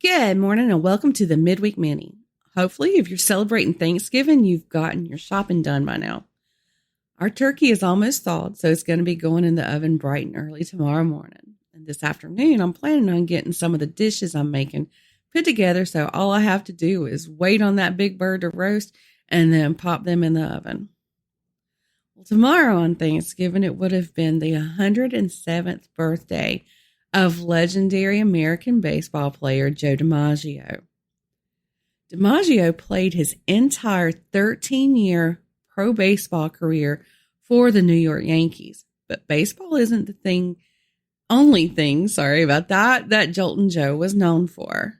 Good morning and welcome to the Midweek Mini. Hopefully, if you're celebrating Thanksgiving, you've gotten your shopping done by now. Our turkey is almost thawed, so it's going to be going in the oven bright and early tomorrow morning. And this afternoon, I'm planning on getting some of the dishes I'm making put together, so all I have to do is wait on that big bird to roast and then pop them in the oven. Well, tomorrow on Thanksgiving, it would have been the 107th birthday of legendary American baseball player Joe DiMaggio. DiMaggio played his entire 13-year pro baseball career for the New York Yankees. But baseball isn't the only thing that Joltin' Joe was known for.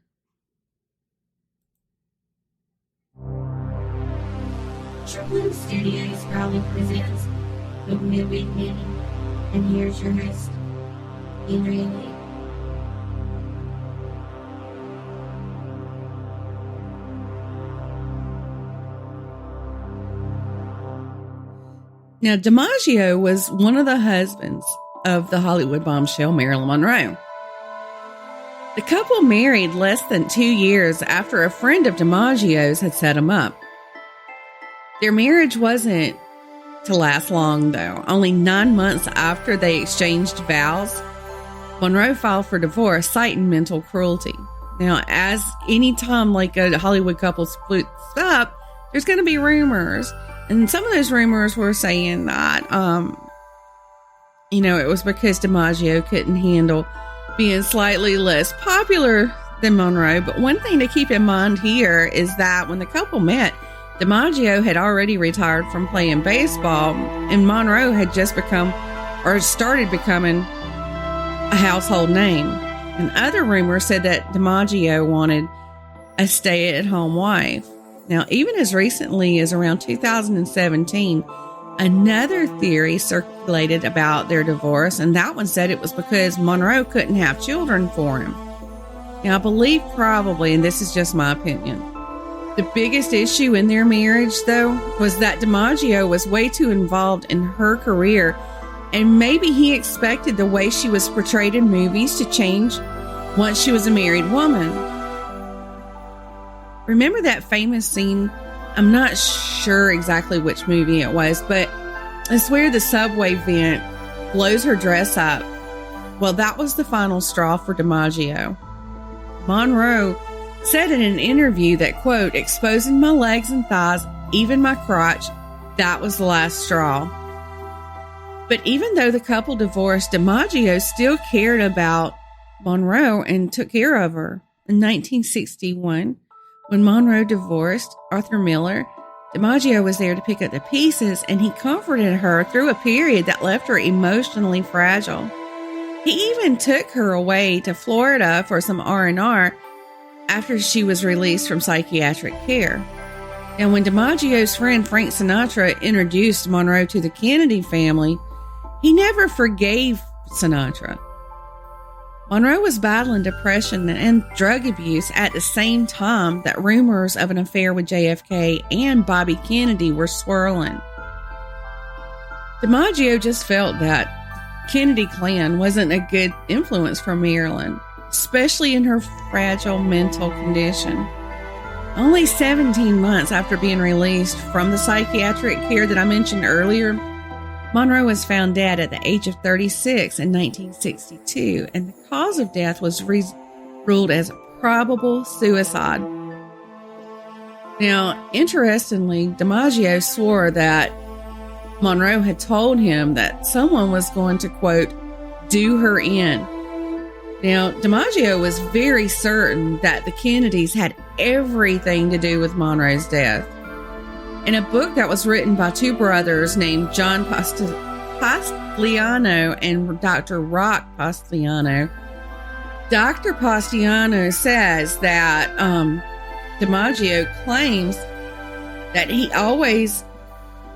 Triple Studios proudly presents the Midweek Mini, and here's your host, Henry Lee. Now, DiMaggio was one of the husbands of the Hollywood bombshell Marilyn Monroe. The couple married less than 2 years after a friend of DiMaggio's had set him up. Their marriage wasn't to last long, though. Only 9 months after they exchanged vows, Monroe filed for divorce, citing mental cruelty. Now, as any time like a Hollywood couple splits up, there's going to be rumors. And some of those rumors were saying that, it was because DiMaggio couldn't handle being slightly less popular than Monroe. But one thing to keep in mind here is that when the couple met, DiMaggio had already retired from playing baseball, and Monroe had just started becoming a household name. And other rumors said that DiMaggio wanted a stay-at-home wife. Now, even as recently as around 2017, another theory circulated about their divorce, and that one said it was because Monroe couldn't have children for him. Now, I believe probably, and this is just my opinion, the biggest issue in their marriage, though, was that DiMaggio was way too involved in her career, and maybe he expected the way she was portrayed in movies to change once she was a married woman. Remember that famous scene? I'm not sure exactly which movie it was, but I swear the subway vent blows her dress up. Well, that was the final straw for DiMaggio. Monroe said in an interview that, quote, exposing my legs and thighs, even my crotch, that was the last straw. But even though the couple divorced, DiMaggio still cared about Monroe and took care of her. In 1961, when Monroe divorced Arthur Miller, DiMaggio was there to pick up the pieces, and he comforted her through a period that left her emotionally fragile. He even took her away to Florida for some R&R after she was released from psychiatric care. And when DiMaggio's friend Frank Sinatra introduced Monroe to the Kennedy family, he never forgave Sinatra. Monroe was battling depression and drug abuse at the same time that rumors of an affair with JFK and Bobby Kennedy were swirling. DiMaggio just felt that Kennedy clan wasn't a good influence for Marilyn, especially in her fragile mental condition. Only 17 months after being released from the psychiatric care that I mentioned earlier, Monroe was found dead at the age of 36 in 1962, and the cause of death was ruled as probable suicide. Now, interestingly, DiMaggio swore that Monroe had told him that someone was going to, quote, do her in. Now, DiMaggio was very certain that the Kennedys had everything to do with Monroe's death. In a book that was written by two brothers named John Pastigliano and Dr. Rock Pastigliano, Dr. Pastigliano says that DiMaggio claims that he always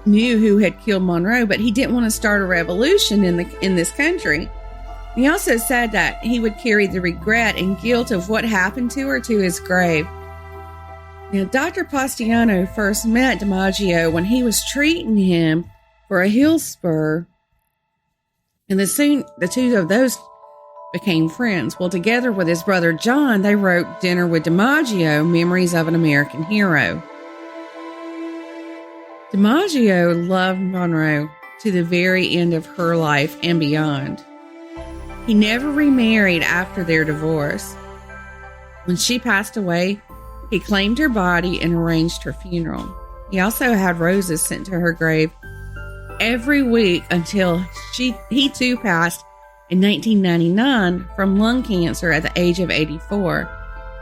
knew who had killed Monroe, but he didn't want to start a revolution in this country. He also said that he would carry the regret and guilt of what happened to her to his grave. Now, Dr. Pastigliano first met DiMaggio when he was treating him for a heel spur, and the two of those became friends. Well, together with his brother John, they wrote Dinner with DiMaggio, Memories of an American Hero. DiMaggio loved Monroe to the very end of her life and beyond. He never remarried after their divorce. When she passed away, he claimed her body and arranged her funeral. He also had roses sent to her grave every week until he too passed in 1999 from lung cancer at the age of 84.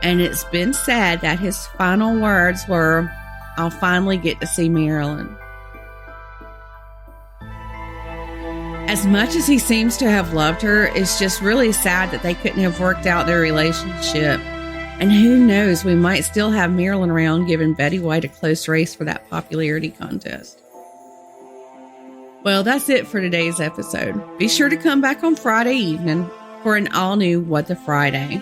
And it's been said that his final words were, "I'll finally get to see Marilyn." As much as he seems to have loved her, it's just really sad that they couldn't have worked out their relationship. And who knows, we might still have Marilyn around giving Betty White a close race for that popularity contest. Well, that's it for today's episode. Be sure to come back on Friday evening for an all-new What the Friday.